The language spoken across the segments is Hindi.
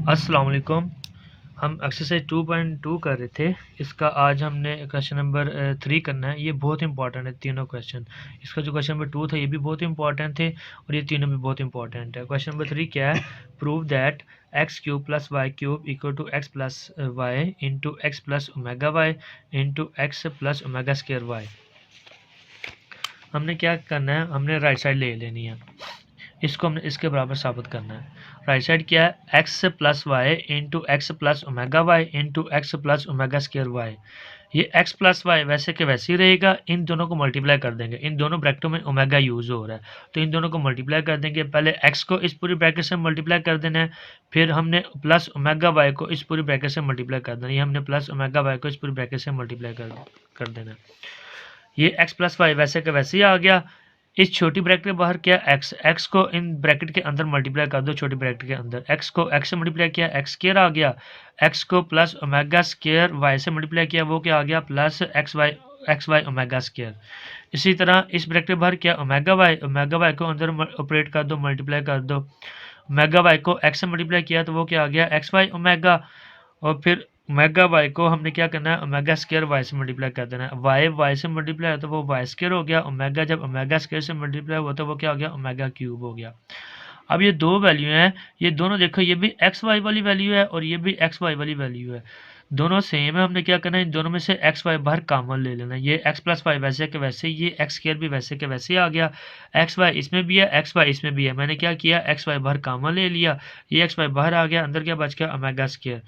अस्सलाम वालेकुम। हम एक्सरसाइज 2.2 कर रहे थे। इसका आज हमने क्वेश्चन नंबर 3 करना है। ये बहुत इंपॉर्टेंट है तीनों क्वेश्चन। इसका जो क्वेश्चन नंबर 2 था ये भी बहुत इंपॉर्टेंट थे और ये तीनों भी बहुत इंपॉर्टेंट है। क्वेश्चन नंबर 3 क्या है? Prove that x cube plus Y cube equal to x plus y into x plus omega y into x plus omega square y. हमने क्या करना है? हमने राइट साइड ले लेनी है, इसको हमने इसके बराबर साबित करना है। राइट साइड क्या है? X plus y into x plus omega y into x plus omega square y. ये एक्स प्लस वाई वैसे के वैसे ही रहेगा, इन दोनों को मल्टीप्लाई कर देंगे। इन दोनों ब्रैकेटों में ओमेगा यूज हो रहा है तो इन दोनों को मल्टीप्लाई कर देंगे। पहले एक्स को इस पूरी ब्रैकेट से मल्टीप्लाई कर देना है, फिर हमने प्लस ओमेगा वाई को इस पूरी ब्रैकेट से मल्टीप्लाई कर देना है। ये हमने प्लस ओमेगा वाई को इस पूरी ब्रैकेट से मल्टीप्लाई कर देना है। ये एक्स प्लस वाई वैसे के वैसे ही आ गया। इस छोटी ब्रैकेट के बाहर क्या? एक्स को इन ब्रैकेट के अंदर मल्टीप्लाई कर दो। छोटी ब्रैकेट के अंदर एक्स को एक्स से मल्टीप्लाई किया, एक्स स्क्वायर आ गया। एक्स को प्लस ओमेगा स्क्वायर वाई से मल्टीप्लाई किया, वो क्या आ गया? Plus x y omega square. इसी तरह इस ब्रैकेट के बाहर क्या? ओमेगा वाई को अंदर ऑपरेट कर दो, मल्टीप्लाई कर दो। ओमेगा वाई को एक्स से मल्टीप्लाई किया तो वो क्या आ गया? X y omega. और फिर ओमेगा वाई को हमने क्या करना है? ओमेगा स्क्वायर वाई से मल्टीप्लाई कर देना है। वाई से मल्टीप्लाई है तो वो वाई स्क्वायर हो गया। ओमेगा जब ओमेगा स्क्वायर से मल्टीप्लाई हुआ तो वो क्या हो गया? ओमेगा क्यूब हो गया। अब ये दो वैल्यू हैं, ये दोनों देखो, ये भी एक्स वाई वाली वैल्यू है और ये भी एक्स वाई वाली वैल्यू है। दोनों सेम है। हमने क्या करना है? इन दोनों में से एक्स वाई बाहर कॉमन ले लेना है। ये एक्स प्लस वाई वैसे के वैसे, ये एक्स स्क्वायर भी वैसे के वैसे आ गया। एक्स वाई इसमें भी है, एक्स वाई इसमें भी है। मैंने क्या किया? एक्स वाई बाहर कॉमन ले लिया, ये एक्स वाई बाहर आ गया, अंदर क्या बच गया? Omega square.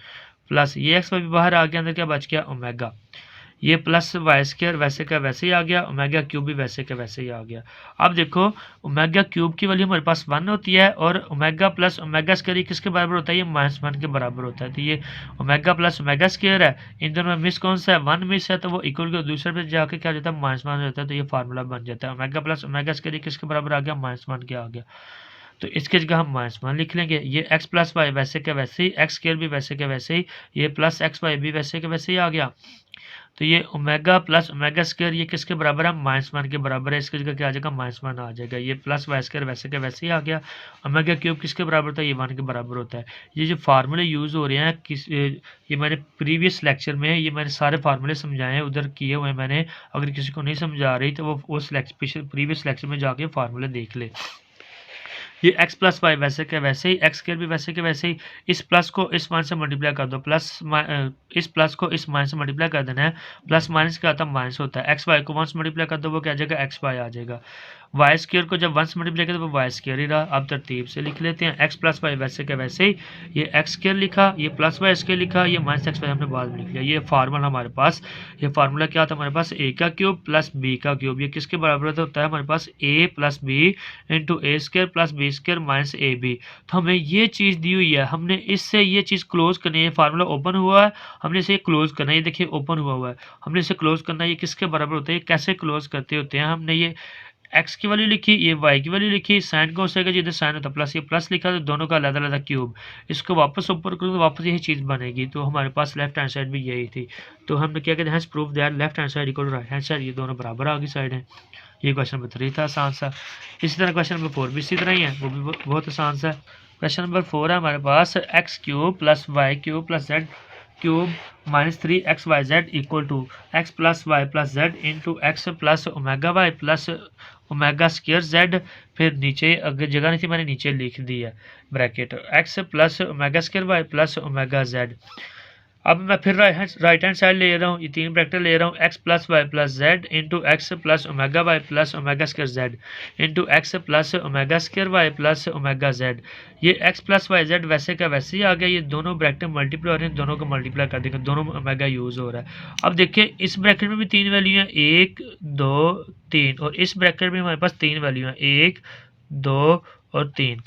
प्लस ये एक्स वाई भी बाहर आ गया, अंदर क्या बच गया? ओमेगा। ये प्लस वाई स्क्वायर वैसे का वैसे ही आ गया, ओमेगा क्यूब भी वैसे का वैसे ही आ गया। अब देखो, ओमेगा क्यूब की वैल्यू हमारे पास 1 होती है और ओमेगा प्लस ओमेगा स्क्वायर किसके बराबर होता है? ये -1 के बराबर होता है। तो ये ओमेगा प्लस ओमेगा स्क्वायर है, इन दोनों में मिस कौन सा है? 1 मिस है, तो वो इक्वल के दूसरे पे जाके क्या हो जाता है? -1 हो जाता है। तो ये फार्मूला बन जाता है। ओमेगा प्लस ओमेगा स्क्वायर किसके बराबर आ गया? -1 के आ गया। तो इसके जगह हम -1 लिख लेंगे। ये एक्स प्लस वाई वैसे के वैसे ही, एक्स स्क्वायर भी वैसे के वैसे ही, ये प्लस एक्स वाई भी वैसे के वैसे ही आ गया। तो ये ओमेगा प्लस ओमेगा स्क्वायर ये किसके बराबर है? -1 के बराबर है। इसकी जगह क्या आ जाएगा? -1 आ जाएगा। ये प्लस वाई स्क्वायर वैसे के वैसे ही आ गया। ओमेगा क्यूब किसके बराबर होता है? ये 1 के बराबर होता है। ये जो फार्मूले यूज़ हो रहे हैं ये मैंने प्रीवियस लेक्चर में ये मैंने सारे फार्मूले समझाए हैं, उधर किए हुए मैंने। अगर किसी को नहीं समझा रही तो वो उस प्रीवियस लेक्चर में जाके फार्मूले देख ले। ये एक्स प्लस वाई वैसे के वैसे ही, एक्स स्क्वायर भी वैसे के वैसे ही। इस प्लस को इस मान से मल्टीप्लाई कर दो, इस प्लस को इस माइनस से मल्टीप्लाई कर देना है। प्लस माइनस क्या होता है? माइनस होता है। एक्स वाई को 1 से मल्टीप्लाई कर दो, वो क्या आ जाएगा? एक्स वाई आ जाएगा। वाई स्क्वायर को जब 1 से मल्टीप्लाई कर दो वो वाई स्क्वायर ही रहा। अब तरतीब से लिख लेते हैं। एक्स प्लस वाई वैसे के वैसे ही, ये एक्स स्क्वायर लिखा, ये प्लस वाई स्क्वायर लिखा, ये माइनस एक्स वाई हमने बाद में लिख लिया। ये फार्मूला हमारे पास, ये फार्मूला क्या था हमारे पास? ए का क्यूब प्लस बी का क्यूब। ये किसके बराबर होता है हमारे पास? A plus B into A square plus B square minus A B. तो हमें ये चीज़ दी हुई है, हमने इससे ये चीज़ क्लोज करनी है। फार्मूला ओपन हुआ है, हमने इसे क्लोज करना है। ये देखिए ओपन हुआ है, हमने इसे क्लोज करना है। ये किसके बराबर होता है? ये कैसे क्लोज करते होते हैं? हमने ये एक्स की वैल्यू लिखी, ये वाई की वैल्यू लिखी, साइन कौन सा जिधर साइन होता है प्लस, ये प्लस लिखा, तो दोनों का अलग अलग क्यूब। इसको वापस ऊपर करूँ तो वापस यही चीज़ बनेगी। तो हमारे पास लेफ्ट हैंड साइड भी यही थी। तो हमने क्या कहते हैं? Proof that left hand side equal to right hand side. ये दोनों बराबर आगे साइड है। ये क्वेश्चन नंबर 3 था, आसान सा। इसी तरह क्वेश्चन नंबर 4 भी इसी तरह ही है, वो भी बहुत आसान सा। क्वेश्चन नंबर 4 है हमारे पास X cube plus Y cube plus Z cube -3xyz equal to x plus Y plus Z into x plus omega Y plus omega square Z. फिर नीचे अगर जगह नहीं थी मैंने नीचे लिख दी है bracket, x plus omega square y plus omega z. अब मैं फिर राइट हैंड साइड ले रहा हूँ, ये 3 ब्रैकेट ले रहा हूँ। X plus Y plus Z into x plus omega Y plus omega square z into x plus omega square y plus omega z. ये एक्स प्लस वाई जेड वैसे का वैसे ही आ गया। ये दोनों ब्रैकेट मल्टीप्लाई हो रहे हैं, दोनों को मल्टीप्लाई कर देंगे, दोनों में ओमेगा यूज़ हो रहा है। अब देखिए इस ब्रैकेट में भी 3 वैल्यू हैं, 1 2 3, और इस ब्रैकेट में हमारे पास 3 वैल्यू हैं, 1 2 और 3।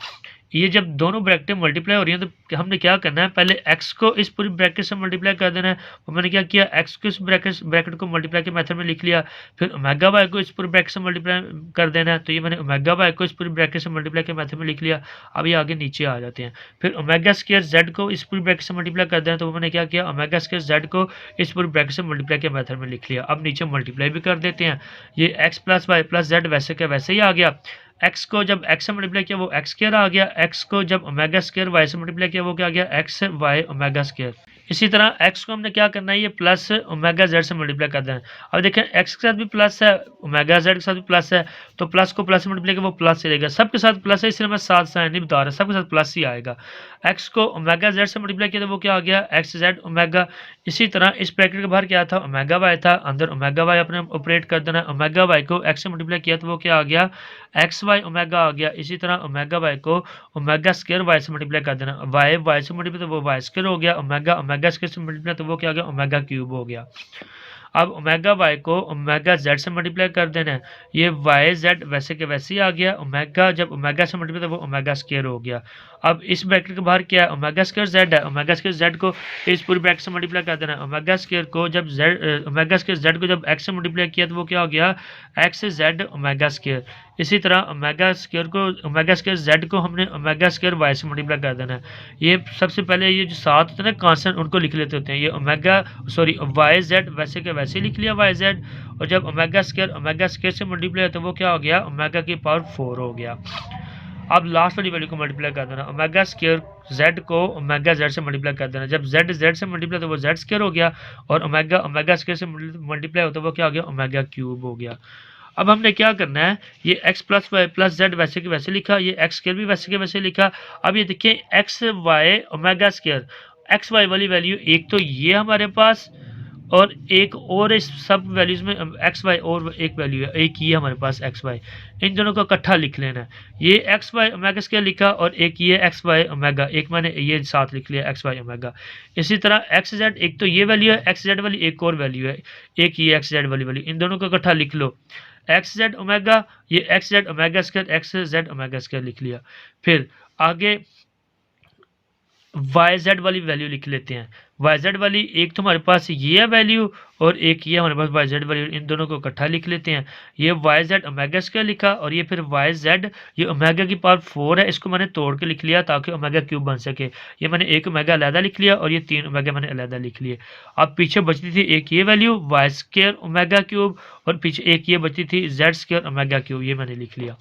ये जब दोनों ब्रैकेटें मल्टीप्लाई हो रही हैं तो हमने क्या करना है? पहले x को इस पूरी ब्रैकेट से मल्टीप्लाई कर देना है। तो मैंने क्या किया? x को इस ब्रैकेट को मल्टीप्लाई के मेथड में लिख लिया। फिर ओमेगा वाई को इस पूरी ब्रैकेट से मल्टीप्लाई कर देना है। तो ये मैंने ओमेगा वाई को इस पूरी ब्रैकेट से मल्टीप्लाई के मेथड में लिख लिया। अब ये आगे नीचे आ जाते हैं। फिर ओमेगा स्क्वायर जेड को इस पूरी ब्रैकेट से मल्टीप्लाई कर देना है। तो वो मैंने क्या किया? ओमेगा स्क्वायर जेड को इस पूरी ब्रैकेट से मल्टीप्लाई के मेथड में लिख लिया। अब नीचे मल्टीप्लाई भी कर देते हैं। ये x plus Y plus z वैसे का वैसे ही आ गया। एक्स को जब एक्स से मल्टीप्लाई किया वो एक्स स्क्वायर आ गया, एक्स को जब ओमेगा स्क्वायर वाई से मल्टीप्लाई किया वो क्या आ गया, एक्स वाई ओमेगा स्क्वायर। इसी तरह एक्स को हमने क्या करना है, ये प्लस ओमेगा जेड से मल्टीप्लाई कर देना है। अब देखें एक्स के साथ भी प्लस है, ओमेगा जेड के साथ भी प्लस है, तो प्लस को प्लस से मल्टीप्लाई किया वो प्लस रहेगा, सबके साथ प्लस है, इसलिए मैं साथ साइन नहीं बता रहा, सबके साथ प्लस ही आएगा। एक्स को ओमेगा जेड से मल्टीप्लाई किया तो वो क्या आ गया, एक्स जेड ओमेगा। इसी तरह इस ब्रैकेट के बाहर क्या था, ओमेगा वाई था, अंदर ओमेगा वाई अपने ऑपरेट कर देना। ओमेगा वाई को एक्स से मल्टीप्लाई किया तो वो क्या आ गया, एक्स वाई ओमेगा आ गया। इसी तरह ओमेगा वाई को ओमेगा स्क्वायर वाई से मल्टीप्लाई कर देना, वाई वाई से मल्टीप्लाई तो वो वाई स्क्वायर हो गया, ओमेगा ओमेगा स्क्वायर से मल्टीप्लाई तो वो क्या आ गया, ओमेगा क्यूब हो गया। अब ओमेगा वाई को ओमेगा जेड से मल्टीप्लाई कर देना है, ये वाई जेड वैसे के वैसे ही आ गया, ओमेगा जब ओमेगा से मल्टीप्लाई तो वो ओमेगा स्क्वायर हो गया। अब इस ब्रैकेट के बाहर क्या है, ओमेगा स्क्वायर जेड है, ओमेगा स्क्वायर जेड को इस पूरी ब्रैकेट से मल्टीप्लाई कर देना है। ओमेगा स्क्वायर को जब जेड ओमेगा स्क्वायर जेड को जब एक्स से मल्टीप्लाई किया तो वो क्या हो गया, एक्स जेड ओमेगा स्क्वायर। इसी तरह ओमेगा स्क्वायर को ओमेगा स्क्वायर जेड को हमने ओमेगा स्क्वायर वाई से मल्टीप्लाई कर देना है। ये सबसे पहले ये जो साथ होते हैं ना कांस्टेंट, उनको लिख लेते होते हैं, ये ओमेगा सॉरी वाई जेड वैसे के वैसे लिख लिया वाई जेड, और जब ओमेगा स्क्वायर से मल्टीप्लाई तो वो क्या हो गया, ओमेगा की पावर 4 हो गया। अब लास्ट वाली वैल्यू को मल्टीप्लाई कर देना, ओमेगा स्क्वायर जेड को ओमेगा जेड से मल्टीप्लाई कर देना, जब जेड जेड से मल्टीप्लाई तो वो जेड स्क्वायर हो गया, और ओमेगा ओमेगा स्क्वायर से मल्टीप्लाई होता है वो क्या हो गया, ओमेगा क्यूब हो गया। अब हमने क्या करना है, ये x plus Y plus z वैसे के वैसे लिखा, ये एक्स स्क्वायर भी वैसे के वैसे लिखा। अब ये देखिए x y omega square, x y वाली वैल्यू एक तो ये हमारे पास, और एक और इस सब वैल्यूज में एक्स वाई और एक वैल्यू है, एक ये हमारे पास एक्स वाई, इन दोनों को इकट्ठा लिख लेना है। ये एक्स वाई ओमेगा स्क्वायर लिखा, और एक ये एक्स वाई ओमेगा, एक मैंने ये साथ लिख लिया एक्स वाई ओमेगा। इसी तरह एक्स जेड, एक तो ये वैल्यू है एक्स जेड वाली, एक और वैल्यू है, एक ये एक्स जेड वाली वैल्यू, इन दोनों को इकट्ठा लिख लो, एक्स जेड ओमेगा, ये x Z omega square, x Z omega square लिख लिया। फिर आगे वाई जेड वाली वैल्यू लिख लेते हैं, वाई जेड वाली एक तो हमारे पास ये है वैल्यू, और एक ये हमारे पास वाई जेड वैल्यू, इन दोनों को इकट्ठा लिख लेते हैं। ये वाई जेड ओमेगा स्क्वायर लिखा, और ये फिर वाई जेड, ये ओमेगा की पावर 4 है, इसको मैंने तोड़ के लिख लिया ताकि ओमेगा क्यूब बन सके। ये मैंने एक ओमेगा अलहदा लिख लिया, और ये 3 ओमेगा मैंने अलहदा लिख लिए। अब पीछे बचती थी एक ये value y square omega cube, और पीछे एक ये बचती थी जेड स्क्वायर ओमेगा क्यूब, ये मैंने लिख लिया।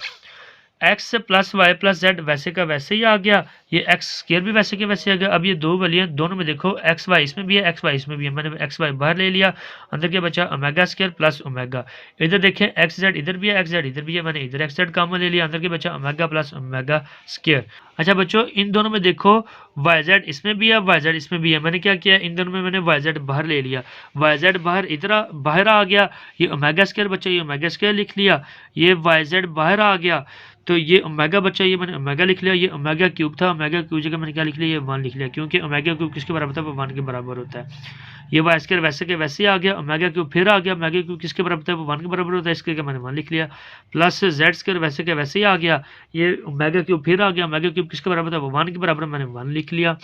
X plus Y plus z वैसे का वैसे ही आ गया, ये एक्स स्क्वायर भी वैसे के वैसे आ गया। अब ये दो वैल्यू दोनों में देखो, एक्स वाई इसमें भी है, एक्स वाई इसमें भी है, मैंने एक्स वाई बाहर ले लिया, अंदर क्या बचा, ओमेगा स्क्वायर प्लस ओमेगा। इधर देखें एक्स जेड इधर भी है, एक्स जेड इधर भी है, मैंने इधर एक्स जेड कॉमन ले लिया, अंदर क्या बचा, ओमेगा प्लस ओमेगा स्क्वायर। अच्छा बच्चों, इन दोनों में देखो वाई जेड इसमें भी है, वाई जेड इसमें भी है, मैंने क्या किया, इन दोनों में मैंने वाई जेड बाहर ले लिया, वाई जेड बाहर इधर बाहर आ गया, ये ओमेगा स्क्वायर बचा, ये ओमेगा स्क्वायर लिख लिया, ये वाई जेड बाहर आ गया, तो ये ओमेगा बचा, ये मैंने ओमेगा लिख लिया, ये ओमेगा क्यूब था, ओमेगा क्यूब जगह मैंने क्या लिख लिया, ये 1 लिख लिया, क्योंकि ओमेगा क्यूब किसके बराबर था, वो 1 के बराबर होता है। ये वाई स्क्वायर वैसे के वैसे ही आ गया, ओमेगा क्यूब फिर आ गया, ओमेगा क्यूब किसके बराबर था, वो 1 के बराबर होता है, इसके मैंने 1 लिख लिया। प्लस जेड स्क्वायर वैसे के वैसे ही आ गया, ये ओमेगा क्यूब फिर आ गया, ओमेगा क्यूब किसके बराबर था, वो 1 के बराबर, मैंने 1 लिख लिया।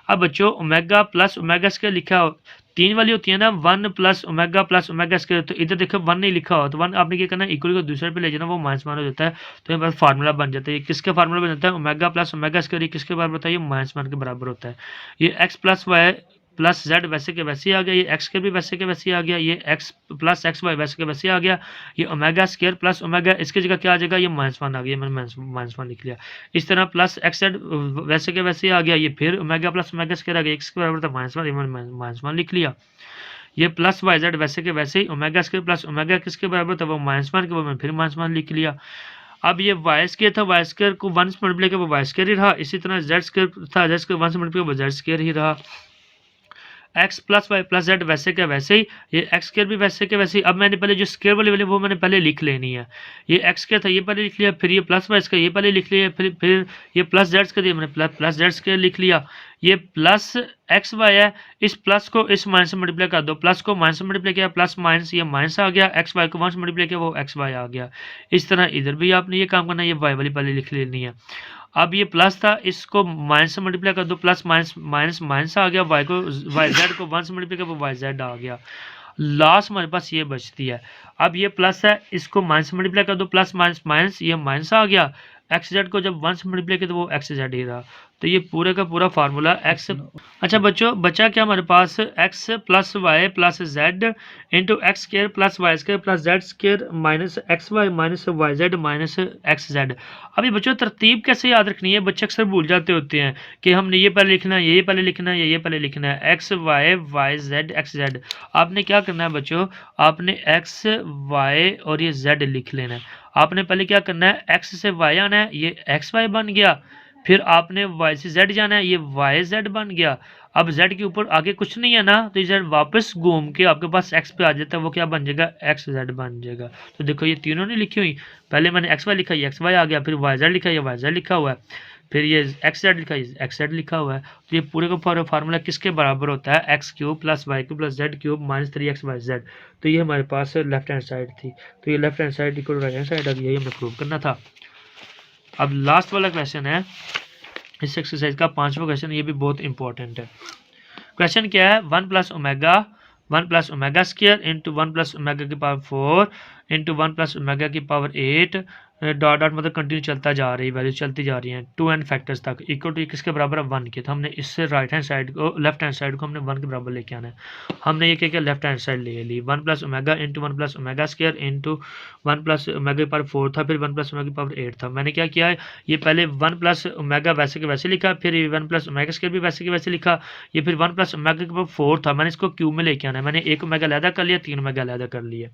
अब बच्चों ओमेगा प्लस ओमेगा स्क्वायर लिखा, 3 वाली होती है ना, 1 प्लस ओमेगा स्क्वायर, तो इधर देखो 1 नहीं लिखा हो, तो 1 आपने क्या करना है, इक्वल को दूसरे पे ले जाना, वो माइनस वन हो जाता है, तो ये बस फार्मूला बन जाता है। ये किसका फार्मूला बन जाता है, ओमेगा प्लस ओमेगा स्क्वायर, ये किसके बराबर होता है, ये -1 के बराबर होता है। ये x plus Y plus z वैसे के वैसे ही आ गया, ये एक्स स्क्वायर भी वैसे के वैसे ही आ गया, ये एक्स प्लस एक्स वाई वैसे के वैसे ही आ गया, ये ओमेगा स्क्वायर प्लस ओमेगा, इसकी जगह क्या आ जाएगा, ये -1 आ गया, मैंने -1 लिख लिया। इस तरह प्लस एक्स जेड वैसे के वैसे ही आ गया, ये फिर ओमेगा प्लस ओमेगा स्क्वायर आ गया, एक्स के बराबर था -1, ये मैंने -1 लिख लिया। ये प्लस वाई जेड वैसे के वैसे ही, ओमेगा स्क्वायर प्लस ओमेगा किसके बराबर था, वो -1 के, वो मैंने फिर -1 लिख लिया। अब ये वाई स्क्वायर था, वाई स्क्वायर को 1 से मल्टीप्लाई किया वो वाई स्क्वायर ही रहा, इसी तरह जेड स्क्वायर था, जेड स्क्वायर 1 से मल्टीप्लाई वो जेड स्क्वायर ही रहा। X plus Y plus z वैसे के वैसे ही, ये एक्स स्क्वायर भी वैसे के वैसे ही। अब मैंने पहले जो स्क्वायर वाली वैल्यू वो मैंने पहले लिख लेनी है, ये एक्स स्क्वायर था ये पहले लिख लिया, फिर ये प्लस वाई इसका ये पहले लिख लिया, फिर ये प्लस जेड का दिया मैंने प्लस जेड स्क्वायर लिख लिया। ये प्लस एक्स वाई है, इस प्लस को इस माइनस से मल्टीप्लाई कर दो, प्लस को माइनस से मल्टीप्लाई किया, प्लस माइनस ये माइनस आ गया, एक्स वाई को 1 से मल्टीप्लाई किया वो एक्स वाई आ गया। इस तरह इधर भी आपने ये काम करना है, ये वाई वाली पहले लिख लेनी है। अब ये प्लस था, इसको माइनस से मल्टीप्लाई कर दो, प्लस माइनस माइनस माइनस आ गया, वाई को वाई जेड को 1 से मल्टीप्लाई किया वो वाई जेड आ गया। लास्ट हमारे पास ये बचती है, अब ये प्लस है, इसको माइनस से मल्टीप्लाई कर दो, प्लस माइनस माइनस ये माइनस आ गया, एक्स जेड को जब 1 से मल्टीप्लाई किया तो वो एक्स जेड ही रहा। तो ये पूरे का पूरा फार्मूला एक्स। अच्छा बच्चों, बचा क्या हमारे पास, X plus Y plus Z into X square plus Y square plus Z square minus X Y minus Y Z minus X Z. अभी बच्चों तरतीब कैसे याद रखनी है, बच्चे अक्सर भूल जाते होते हैं कि हमने ये पहले लिखना है, ये पहले लिखना है, ये पहले लिखना है, x y y z x z. आपने क्या करना है बच्चों, आपने एक्स वाई और ये जेड लिख लेना है। आपने पहले क्या करना है, एक्स से वाई आना है, ये एक्स वाई बन गया, फिर आपने वाई से जेड जाना है, ये वाई जेड बन गया। अब जेड के ऊपर आगे कुछ नहीं है ना, तो ये जेड वापस घूम के आपके पास एक्स पे आ जाता है, वो क्या बन जाएगा, एक्स जेड बन जाएगा। तो देखो ये तीनों नहीं लिखी हुई, पहले मैंने एक्स वाई लिखा, ये एक्स वाई आ गया, फिर वाई जेड लिखा, ये वाई जेड लिखा हुआ है, फिर ये एक्स जेड लिखा, ये एक्स जेड लिखा हुआ है। तो ये पूरे का पूरा फार्मूला किसके बराबर होता है, x cube plus Y cube plus Z cube minus 3x y z. तो ये हमारे पास लेफ्ट हैंड साइड थी, तो ये left hand side equal right hand side आ गई, यही हमें प्रूव करना था। अब लास्ट वाला क्वेश्चन है इस एक्सरसाइज का, 5वां क्वेश्चन, ये भी बहुत इंपॉर्टेंट है। क्वेश्चन क्या है, 1 plus omega square into 1 plus omega की पावर 4 इंटू 1 प्लस ओमेगा की पावर 8 डॉट डॉट मतलब कंटिन्यू चलता जा रही है, वैल्यू चलती जा रही है 2 n फैक्टर्स तक, इक्वल टू किसके बराबर है, 1 के। तो हमने इससे राइट हैंड साइड को, लेफ्ट हैंड साइड को हमने 1 के बराबर लेके आना है। हमने ये क्या किया, लेफ्ट हैंड साइड ले ली, 1 plus omega into 1 plus omega square into 1 plus omega की पावर 4 था, फिर 1 प्लस ओमेगा की पावर 8 था। मैंने क्या किया है, ये पहले 1 प्लस ओमेगा वैसे के वैसे लिखा, फिर 1 प्लस ओमेगा स्क्वायर भी वैसे के वैसे लिखा, ये फिर 1 प्लस ओमेगा की पावर 4 था, मैंने इसको क्यूब में लेके आना है। मैंने 1 ओमेगा अलहदा कर लिया, 3 ओमेगा अलहदा कर लिया।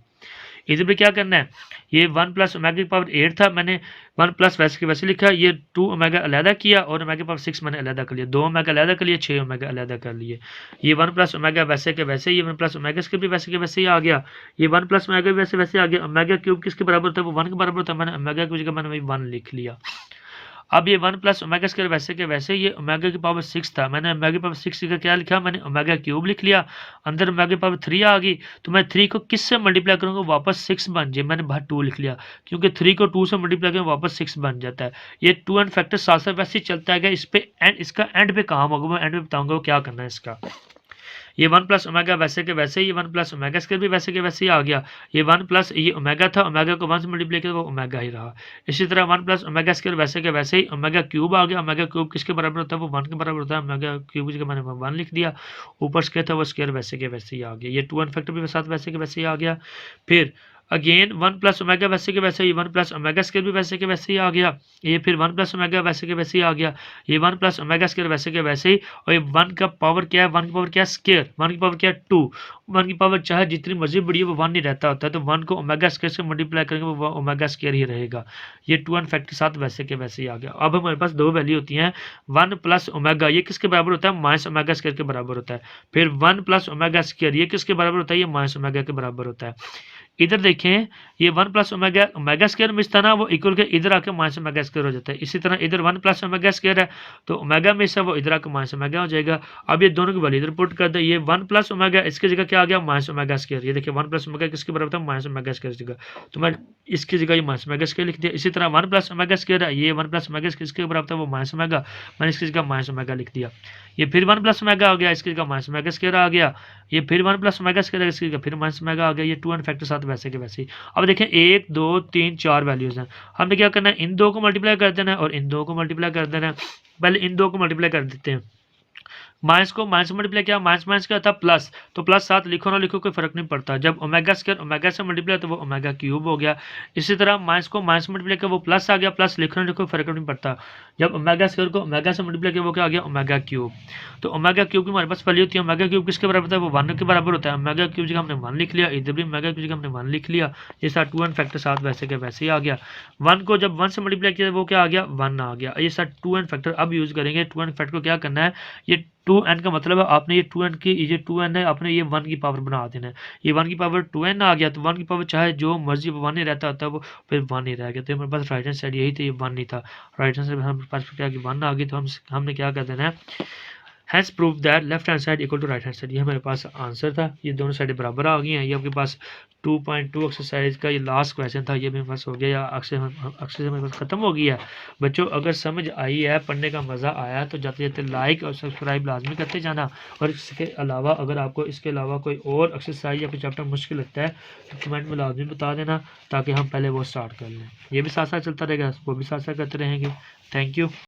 इधर पे क्या करना है, ये 1 प्लस ओमेगा की पावर 8 था, मैंने 1 प्लस वैसे के वैसे लिखा, ये 2 ओमेगा अलहदा किया और ओमेगा की पावर 6 मैंने अलहदा कर लिया, 2 ओमेगा अलहदा कर लिया, 6 ओमेगा अलहदा कर लिए। ये 1 प्लस ओमेगा वैसे के वैसे, ये 1 प्लस ओमेगा के भी वैसे के वैसे ही आ गया, ये 1 प्लस ओमेगा भी वैसे वैसे आ गया। ओमेगा क्यूब किसके बराबर होता है, वो 1 के बराबर होता है, मैंने ओमेगा की जगह मैंने वही 1 लिख लिया। अब ये 1 प्लस ओमेगा स्क्वायर वैसे के वैसे, ये ओमेगा की पावर 6 था, मैंने ओमेगा की पावर 6 का क्या लिखा, मैंने ओमेगा क्यूब लिख लिया, अंदर ओमेगा की पावर 3 आ गई, तो मैं 3 को किससे मल्टीप्लाई करूँगा, वापस 6 बन जाए, मैंने बाहर 2 लिख लिया, क्योंकि 3 को 2 से मल्टीप्लाई करें वापस 6 बन जाता है। ये 2 एंड फैक्टर साथ साथ वैसे ही चलता है, इस पे एंड, इसका एंड पे काम होगा, मैं एंड पे बताऊँगा वो क्या करना है इसका। ये 1 प्लस ओमेगा वैसे के वैसे, ये 1 प्लस ओमेगा स्क्वायर भी वैसे के वैसे ही आ गया, ये 1 प्लस ये ओमेगा था, ओमेगा को 1 से मल्टीप्लाई किया वो ओमेगा ही रहा। इसी तरह 1 प्लस ओमेगा स्क्वायर वैसे के वैसे ही, ओमेगा क्यूब आ गया, ओमेगा क्यूब किसके बराबर होता है, वो 1 के बराबर होता है, ओमेगा क्यूब की मैंने 1 लिख दिया, ऊपर स्क्वायर था वो स्क्वायर वैसे के वैसे ही आ गया, ये 2 एन फैक्टर भी साथ वैसे के वैसे ही आ गया। फिर अगेन 1 प्लस ओमेगा वैसे के वैसे, ये 1 प्लस ओमेगा स्क्वायर भी वैसे के वैसे ही आ गया, ये फिर 1 प्लस ओमेगा वैसे के वैसे ही आ गया, ये 1 प्लस ओमेगा स्क्वायर वैसे के वैसे ही, और ये 1 का पावर क्या है, 1 की पावर क्या है स्क्वायर, 1 की पावर क्या है 2, 1 की पावर चाहे जितनी मर्जी बड़ी है वो 1 नहीं रहता होता है, तो 1 को ओमेगा स्क्वायर से मल्टीप्लाई करेंगे वो ओमेगा स्क्वायर ही रहेगा। ये 2 एन फैक्टर साथ वैसे के वैसे ही आ गया। अब हमारे पास दो वैल्यू होती हैं, 1 प्लस ओमेगा ये किसके बराबर होता है, माइनस ओमेगा स्क्वायर के बराबर होता है, फिर 1 प्लस ओमेगा स्क्वायर ये किसके बराबर होता है, ये माइनस ओमेगा के बराबर होता है। इधर देखें, ये 1 प्लस ओमेगा ओमेगा स्क्वायर में था ना, वो इक्वल के इधर आके माइनस ओमेगा स्क्वायर हो जाता है। इसी तरह इधर 1 प्लस ओमेगा स्क्वायर है, तो ओमेगा में से वो इधर आके माइनस ओमेगा हो जाएगा। अब ये दोनों की वैल्यू इधर पुट कर दे, ये 1 प्लस ओमेगा इसकी जगह क्या आ गया, माइनस ओमेगा स्क्वायर। ये देखिए 1 प्लस ओमेगा किसके बराबर था, माइनस ओमेगा स्क्वायर की जगह, तो मैं इसकी जगह ये माइनस ओमेगा स्क्वायर लिख दिया। इसी तरह 1 प्लस ओमेगा स्क्वायर है, ये 1 प्लस ओमेगा किसके बराबर था, वो माइनस ओमेगा, मैंने इसकी जगह माइनस ओमेगा लिख दिया। ये फिर 1 प्लस ओमेगा आ गया, इसकी जगह माइनस ओमेगा स्क्वायर आ गया, ये फिर 1 प्लस ओमेगा स्क्वायर इसकी जगह फिर माइनस ओमेगा आ गया। ये 2 एन फैक्टर साथ वैसे के वैसे ही। अब देखें 1 2 3 4 वैल्यूज हैं, हमने क्या करना है, इन दो को मल्टीप्लाई कर देना है और इन दो को मल्टीप्लाई कर देना है। पहले इन दो को मल्टीप्लाई कर देते हैं, माइनस को माइनस मल्टीप्लाई किया, माइनस माइनस क्या था प्लस, तो प्लस साथ लिखो ना लिखो कोई फर्क नहीं पड़ता। जब ओमेगा स्क्वायर ओमेगा से मल्टीप्लाई तो वो ओमेगा क्यूब हो गया। इसी तरह माइनस को माइनस मल्टीप्लाई किया वो प्लस आ गया, प्लस लिखो ना लिखो फर्क नहीं पड़ता। जब ओमेगा स्क्वायर को ओमेगा से मल्टीप्लाई किया वो क्या आ गया, ओमेगा क्यूब। तो ओमेगा क्यूब की हमारे पास वैल्यू होती है, ओमेगा क्यूब किसके बराबर होता है, वो 1 के बराबर होता है। ओमेगा क्यूब जगह हमने 1 लिख लिया, इधर भी ओमेगा की जगह हमने 1 लिख लिया। ये साथ 2 एन फैक्टर साथ वैसे के वैसे ही आ गया। 1 को जब 1 से मल्टीप्लाई किया वो क्या आ गया, 1 आ गया। ये साथ 2 एन फैक्टर अब यूज करेंगे। 2 एन फैक्टर को क्या करना है, ये 2n का मतलब है आपने ये 2n की ये 2n है, आपने ये 1 की पावर बना देना है। ये 1 की पावर 2n आ गया, तो 1 की पावर चाहे जो मर्जी 1 ही रहता होता है, वो फिर 1 ही रह गया। तो हमारे पास राइट हैंड साइड यही थी, ये 1 नहीं था। राइट हैंड साइड हमारे पास क्या कि 1 आ गई, तो हमने क्या कर देना है, has prove that left hand side equal to right hand side. ये हमारे पास आंसर था। ये दोनों साइडें बराबर आ गई हैं। ये आपके पास 2.2 एक्सरसाइज का ये लास्ट क्वेश्चन था, ये मेरे पास हो गया, या अक्सर मेरे पास ख़त्म हो गया। बच्चों अगर समझ आई है, पढ़ने का मज़ा आया, तो जाते जाते लाइक और सब्सक्राइब लाजमी करते जाना। और इसके अलावा अगर आपको इसके अलावा कोई और एक्सरसाइज या कोई चैप्टर मुश्किल लगता है तो कमेंट में लाजमी बता देना, ताकि हम पहले वो स्टार्ट कर लें। ये भी साथ साथ चलता रहेगा, वो भी साथ साथ करते रहेंगे। Thank you.